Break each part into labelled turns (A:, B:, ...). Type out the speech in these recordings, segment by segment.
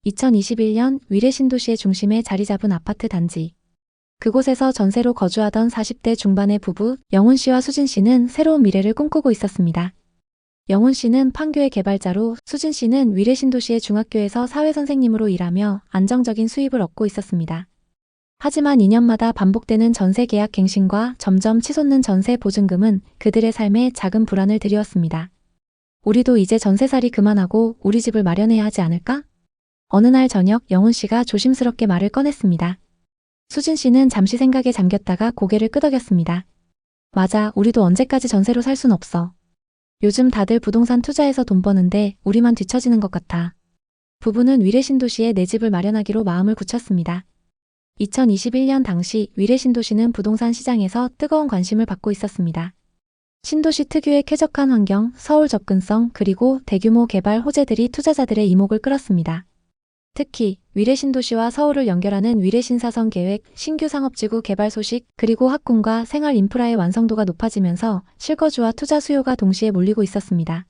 A: 2021년 위례 신도시의 중심에 자리 잡은 아파트 단지. 그곳에서 전세로 거주하던 40대 중반의 부부 영훈 씨와 수진 씨는 새로운 미래를 꿈꾸고 있었습니다. 영훈 씨는 판교의 개발자로, 수진 씨는 위례 신도시의 중학교에서 사회선생님으로 일하며 안정적인 수입을 얻고 있었습니다. 하지만 2년마다 반복되는 전세 계약 갱신과 점점 치솟는 전세 보증금은 그들의 삶에 작은 불안을 들이웠습니다. 우리도 이제 전세살이 그만하고 우리 집을 마련해야 하지 않을까? 어느 날 저녁 영훈 씨가 조심스럽게 말을 꺼냈습니다. 수진 씨는 잠시 생각에 잠겼다가 고개를 끄덕였습니다. 맞아, 우리도 언제까지 전세로 살 순 없어. 요즘 다들 부동산 투자해서 돈 버는데 우리만 뒤처지는 것 같아. 부부는 위례 신도시에 내 집을 마련하기로 마음을 굳혔습니다. 2021년 당시 위례 신도시는 부동산 시장에서 뜨거운 관심을 받고 있었습니다. 신도시 특유의 쾌적한 환경, 서울 접근성, 그리고 대규모 개발 호재들이 투자자들의 이목을 끌었습니다. 특히 위례 신도시와 서울을 연결하는 위례 신사선 계획, 신규 상업지구 개발 소식, 그리고 학군과 생활 인프라의 완성도가 높아지면서 실거주와 투자 수요가 동시에 몰리고 있었습니다.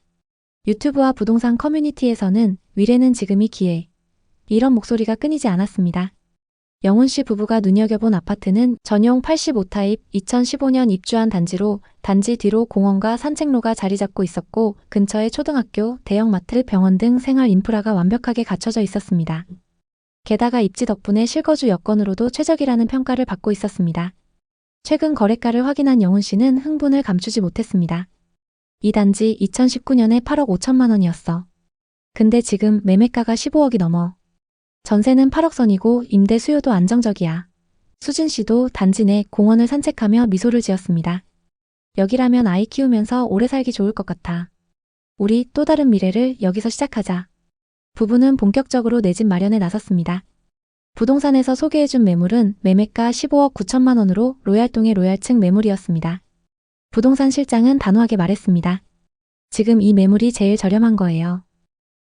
A: 유튜브와 부동산 커뮤니티에서는 위례는 지금이 기회, 이런 목소리가 끊이지 않았습니다. 영훈 씨 부부가 눈여겨본 아파트는 전용 85타입 2015년 입주한 단지로, 단지 뒤로 공원과 산책로가 자리 잡고 있었고 근처에 초등학교, 대형마트, 병원 등 생활 인프라가 완벽하게 갖춰져 있었습니다. 게다가 입지 덕분에 실거주 여건으로도 최적이라는 평가를 받고 있었습니다. 최근 거래가를 확인한 영훈 씨는 흥분을 감추지 못했습니다. 이 단지 2019년에 8억 5천만 원이었어. 근데 지금 매매가가 15억이 넘어. 전세는 8억 선이고 임대 수요도 안정적이야. 수진 씨도 단지 내 공원을 산책하며 미소를 지었습니다. 여기라면 아이 키우면서 오래 살기 좋을 것 같아. 우리 또 다른 미래를 여기서 시작하자. 부부는 본격적으로 내 집 마련에 나섰습니다. 부동산에서 소개해준 매물은 매매가 15억 9천만 원으로 로얄동의 로얄층 매물이었습니다. 부동산 실장은 단호하게 말했습니다. 지금 이 매물이 제일 저렴한 거예요.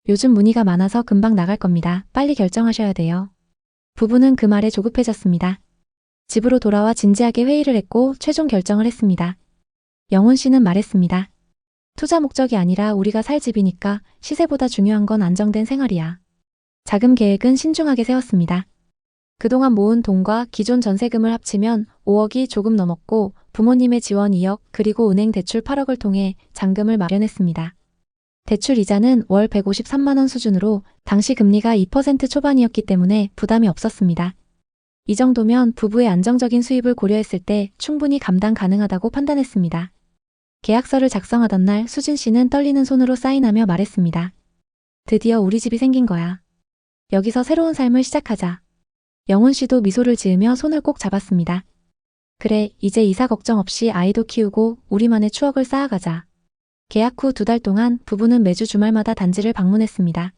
A: 요즘 문의가 많아서 금방 나갈 겁니다. 빨리 결정하셔야 돼요. 부부는 그 말에 조급해졌습니다. 집으로 돌아와 진지하게 회의를 했고 최종 결정을 했습니다. 영훈 씨는 말했습니다. 투자 목적이 아니라 우리가 살 집이니까 시세보다 중요한 건 안정된 생활이야. 자금 계획은 신중하게 세웠습니다. 그동안 모은 돈과 기존 전세금을 합치면 5억이 조금 넘었고 부모님의 지원 2억 그리고 은행 대출 8억을 통해 잔금을 마련했습니다. 대출 이자는 월 153만 원 수준으로 당시 금리가 2% 초반이었기 때문에 부담이 없었습니다. 이 정도면 부부의 안정적인 수입을 고려했을 때 충분히 감당 가능하다고 판단했습니다. 계약서를 작성하던 날 수진 씨는 떨리는 손으로 사인하며 말했습니다. 드디어 우리 집이 생긴 거야. 여기서 새로운 삶을 시작하자. 영훈 씨도 미소를 지으며 손을 꼭 잡았습니다. 그래, 이제 이사 걱정 없이 아이도 키우고 우리만의 추억을 쌓아가자. 계약 후 2달 동안 부부는 매주 주말마다 단지를 방문했습니다.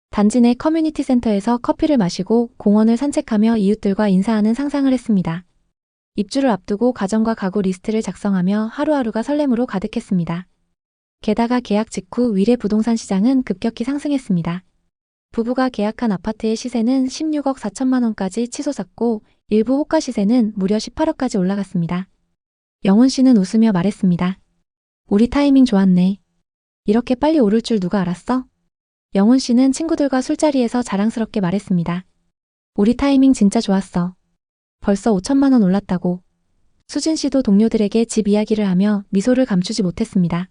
A: 단지 내 커뮤니티 센터에서 커피를 마시고 공원을 산책하며 이웃들과 인사하는 상상을 했습니다. 입주를 앞두고 가정과 가구 리스트를 작성하며 하루하루가 설렘으로 가득했습니다. 게다가 계약 직후 위례 부동산 시장은 급격히 상승했습니다. 부부가 계약한 아파트의 시세는 16억 4천만 원까지 치솟았고 일부 호가 시세는 무려 18억까지 올라갔습니다. 영훈 씨는 웃으며 말했습니다. 우리 타이밍 좋았네. 이렇게 빨리 오를 줄 누가 알았어? 영훈 씨는 친구들과 술자리에서 자랑스럽게 말했습니다. 우리 타이밍 진짜 좋았어. 벌써 5천만 원 올랐다고. 수진 씨도 동료들에게 집 이야기를 하며 미소를 감추지 못했습니다.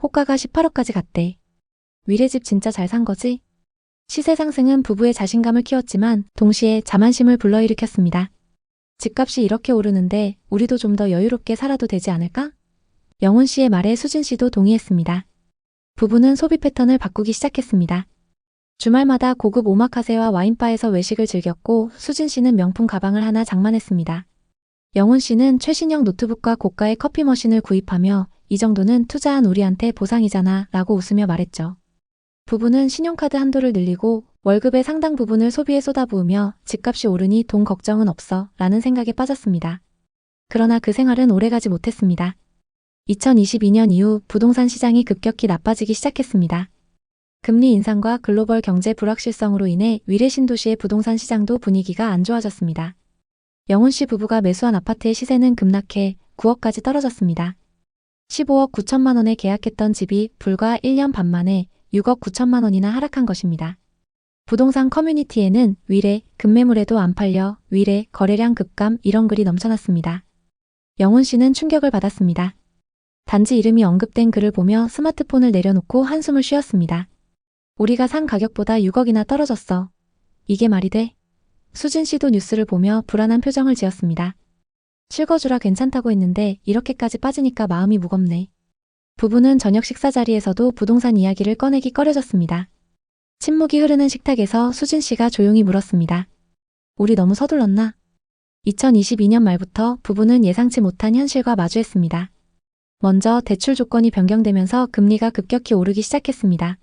A: 호가가 18억까지 갔대. 위례 집 진짜 잘 산 거지? 시세 상승은 부부의 자신감을 키웠지만 동시에 자만심을 불러일으켰습니다. 집값이 이렇게 오르는데 우리도 좀 더 여유롭게 살아도 되지 않을까? 영훈 씨의 말에 수진 씨도 동의했습니다. 부부는 소비 패턴을 바꾸기 시작했습니다. 주말마다 고급 오마카세와 와인바에서 외식을 즐겼고 수진 씨는 명품 가방을 하나 장만했습니다. 영훈 씨는 최신형 노트북과 고가의 커피 머신을 구입하며 이 정도는 투자한 우리한테 보상이잖아 라고 웃으며 말했죠. 부부는 신용카드 한도를 늘리고 월급의 상당 부분을 소비에 쏟아부으며 집값이 오르니 돈 걱정은 없어 라는 생각에 빠졌습니다. 그러나 그 생활은 오래가지 못했습니다. 2022년 이후 부동산 시장이 급격히 나빠지기 시작했습니다. 금리 인상과 글로벌 경제 불확실성으로 인해 위례 신도시의 부동산 시장도 분위기가 안 좋아졌습니다. 영훈 씨 부부가 매수한 아파트의 시세는 급락해 9억까지 떨어졌습니다. 15억 9천만 원에 계약했던 집이 불과 1년 반 만에 6억 9천만 원이나 하락한 것입니다. 부동산 커뮤니티에는 위례, 급매물에도 안 팔려, 위례, 거래량 급감 이런 글이 넘쳐났습니다. 영훈 씨는 충격을 받았습니다. 단지 이름이 언급된 글을 보며 스마트폰을 내려놓고 한숨을 쉬었습니다. 우리가 산 가격보다 6억이나 떨어졌어. 이게 말이 돼? 수진 씨도 뉴스를 보며 불안한 표정을 지었습니다. 실거주라 괜찮다고 했는데 이렇게까지 빠지니까 마음이 무겁네. 부부는 저녁 식사 자리에서도 부동산 이야기를 꺼내기 꺼려졌습니다. 침묵이 흐르는 식탁에서 수진 씨가 조용히 물었습니다. 우리 너무 서둘렀나? 2022년 말부터 부부는 예상치 못한 현실과 마주했습니다. 먼저 대출 조건이 변경되면서 금리가 급격히 오르기 시작했습니다.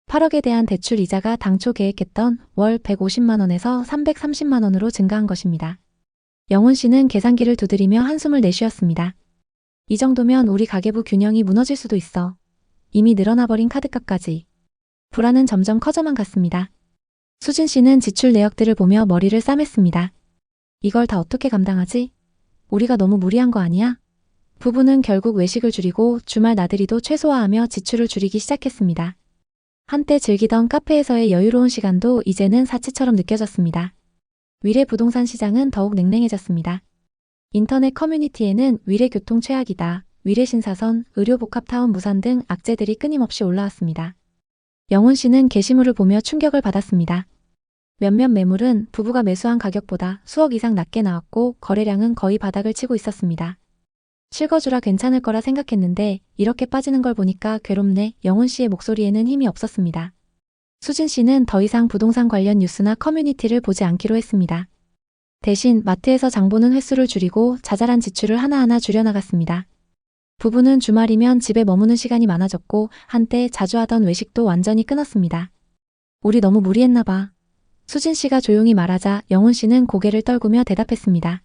A: 8억에 대한 대출 이자가 당초 계획했던 월 150만 원에서 330만 원으로 증가한 것입니다. 영훈 씨는 계산기를 두드리며 한숨을 내쉬었습니다. 이 정도면 우리 가계부 균형이 무너질 수도 있어. 이미 늘어나버린 카드값까지. 불안은 점점 커져만 갔습니다. 수진 씨는 지출 내역들을 보며 머리를 싸맸습니다. 이걸 다 어떻게 감당하지? 우리가 너무 무리한 거 아니야? 부부는 결국 외식을 줄이고 주말 나들이도 최소화하며 지출을 줄이기 시작했습니다. 한때 즐기던 카페에서의 여유로운 시간도 이제는 사치처럼 느껴졌습니다. 위례 부동산 시장은 더욱 냉랭해졌습니다. 인터넷 커뮤니티에는 위례 교통 최악이다, 위례 신사선, 의료복합타운 무산 등 악재들이 끊임없이 올라왔습니다. 영훈 씨는 게시물을 보며 충격을 받았습니다. 몇몇 매물은 부부가 매수한 가격보다 수억 이상 낮게 나왔고 거래량은 거의 바닥을 치고 있었습니다. 실거주라 괜찮을 거라 생각했는데 이렇게 빠지는 걸 보니까 괴롭네. 영훈 씨의 목소리에는 힘이 없었습니다. 수진 씨는 더 이상 부동산 관련 뉴스나 커뮤니티를 보지 않기로 했습니다. 대신 마트에서 장 보는 횟수를 줄이고 자잘한 지출을 하나하나 줄여나갔습니다. 부부는 주말이면 집에 머무는 시간이 많아졌고 한때 자주 하던 외식도 완전히 끊었습니다. 우리 너무 무리했나 봐. 수진 씨가 조용히 말하자 영훈 씨는 고개를 떨구며 대답했습니다.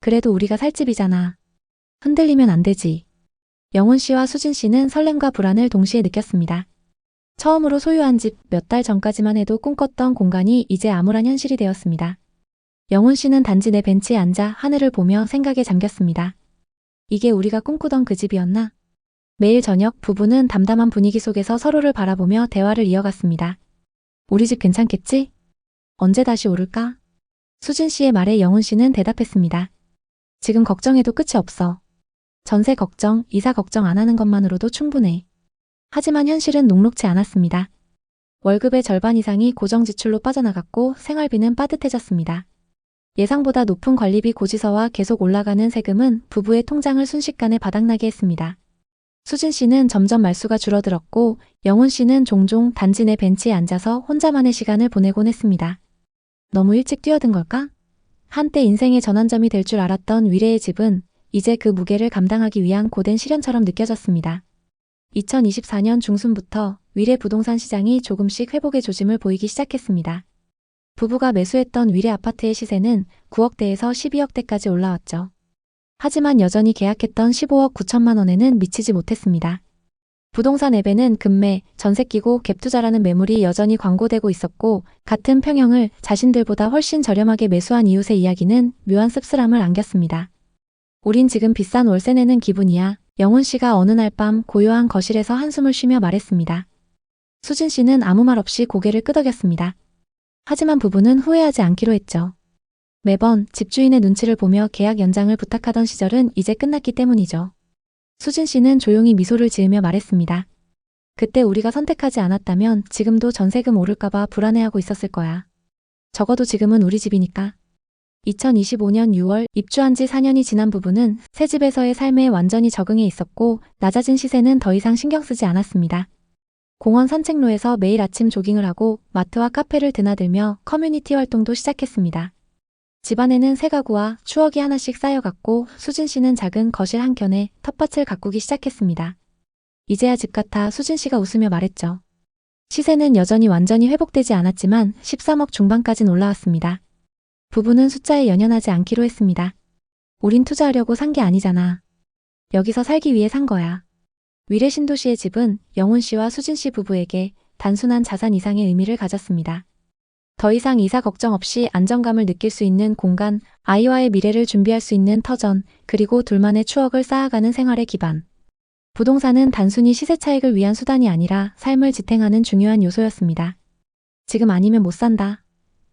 A: 그래도 우리가 살 집이잖아. 흔들리면 안 되지. 영훈 씨와 수진 씨는 설렘과 불안을 동시에 느꼈습니다. 처음으로 소유한 집 몇 달 전까지만 해도 꿈꿨던 공간이 이제 암울한 현실이 되었습니다. 영훈 씨는 단지 내 벤치에 앉아 하늘을 보며 생각에 잠겼습니다. 이게 우리가 꿈꾸던 그 집이었나? 매일 저녁 부부는 담담한 분위기 속에서 서로를 바라보며 대화를 이어갔습니다. 우리 집 괜찮겠지? 언제 다시 오를까? 수진 씨의 말에 영훈 씨는 대답했습니다. 지금 걱정해도 끝이 없어. 전세 걱정, 이사 걱정 안 하는 것만으로도 충분해. 하지만 현실은 녹록지 않았습니다. 월급의 절반 이상이 고정 지출로 빠져나갔고 생활비는 빠듯해졌습니다. 예상보다 높은 관리비 고지서와 계속 올라가는 세금은 부부의 통장을 순식간에 바닥나게 했습니다. 수진 씨는 점점 말수가 줄어들었고 영훈 씨는 종종 단지 내 벤치에 앉아서 혼자만의 시간을 보내곤 했습니다. 너무 일찍 뛰어든 걸까? 한때 인생의 전환점이 될 줄 알았던 위례의 집은 이제 그 무게를 감당하기 위한 고된 시련처럼 느껴졌습니다. 2024년 중순부터 위례 부동산 시장이 조금씩 회복의 조짐을 보이기 시작했습니다. 부부가 매수했던 위례 아파트의 시세는 9억대에서 12억대까지 올라왔죠. 하지만 여전히 계약했던 15억 9천만 원에는 미치지 못했습니다. 부동산 앱에는 급매, 전세 끼고 갭투자라는 매물이 여전히 광고되고 있었고 같은 평형을 자신들보다 훨씬 저렴하게 매수한 이웃의 이야기는 묘한 씁쓸함을 안겼습니다. 우린 지금 비싼 월세 내는 기분이야. 영훈 씨가 어느 날 밤 고요한 거실에서 한숨을 쉬며 말했습니다. 수진 씨는 아무 말 없이 고개를 끄덕였습니다. 하지만 부부는 후회하지 않기로 했죠. 매번 집주인의 눈치를 보며 계약 연장을 부탁하던 시절은 이제 끝났기 때문이죠. 수진 씨는 조용히 미소를 지으며 말했습니다. 그때 우리가 선택하지 않았다면 지금도 전세금 오를까봐 불안해하고 있었을 거야. 적어도 지금은 우리 집이니까. 2025년 6월 입주한 지 4년이 지난 부부는 새 집에서의 삶에 완전히 적응해 있었고 낮아진 시세는 더 이상 신경 쓰지 않았습니다. 공원 산책로에서 매일 아침 조깅을 하고 마트와 카페를 드나들며 커뮤니티 활동도 시작했습니다. 집안에는 새 가구와 추억이 하나씩 쌓여갔고 수진 씨는 작은 거실 한켠에 텃밭을 가꾸기 시작했습니다. 이제야 집 같아. 수진 씨가 웃으며 말했죠. 시세는 여전히 완전히 회복되지 않았지만 13억 중반까진 올라왔습니다. 부부는 숫자에 연연하지 않기로 했습니다. 우린 투자하려고 산 게 아니잖아. 여기서 살기 위해 산 거야. 위례 신도시의 집은 영훈 씨와 수진 씨 부부에게 단순한 자산 이상의 의미를 가졌습니다. 더 이상 이사 걱정 없이 안정감을 느낄 수 있는 공간, 아이와의 미래를 준비할 수 있는 터전, 그리고 둘만의 추억을 쌓아가는 생활의 기반. 부동산은 단순히 시세 차익을 위한 수단이 아니라 삶을 지탱하는 중요한 요소였습니다. 지금 아니면 못 산다.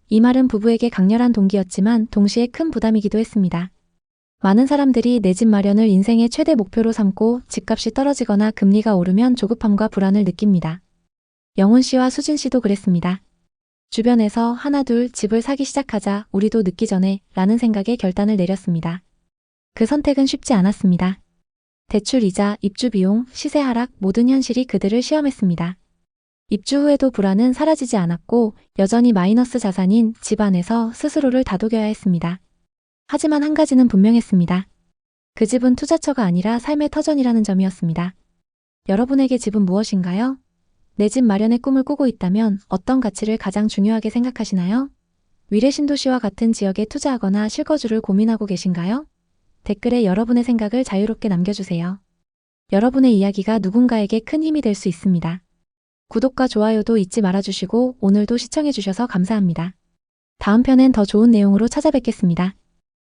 A: 이 말은 부부에게 강렬한 동기였지만 동시에 큰 부담이기도 했습니다. 많은 사람들이 내 집 마련을 인생의 최대 목표로 삼고 집값이 떨어지거나 금리가 오르면 조급함과 불안을 느낍니다. 영훈 씨와 수진 씨도 그랬습니다. 주변에서 하나 둘 집을 사기 시작하자 우리도 늦기 전에 라는 생각에 결단을 내렸습니다. 그 선택은 쉽지 않았습니다. 대출 이자, 입주 비용, 시세 하락 모든 현실이 그들을 시험했습니다. 입주 후에도 불안은 사라지지 않았고 여전히 마이너스 자산인 집 안에서 스스로를 다독여야 했습니다. 하지만 한 가지는 분명했습니다. 그 집은 투자처가 아니라 삶의 터전이라는 점이었습니다. 여러분에게 집은 무엇인가요? 내 집 마련의 꿈을 꾸고 있다면 어떤 가치를 가장 중요하게 생각하시나요? 위례 신도시와 같은 지역에 투자하거나 실거주를 고민하고 계신가요? 댓글에 여러분의 생각을 자유롭게 남겨주세요. 여러분의 이야기가 누군가에게 큰 힘이 될 수 있습니다. 구독과 좋아요도 잊지 말아주시고 오늘도 시청해주셔서 감사합니다. 다음 편엔 더 좋은 내용으로 찾아뵙겠습니다.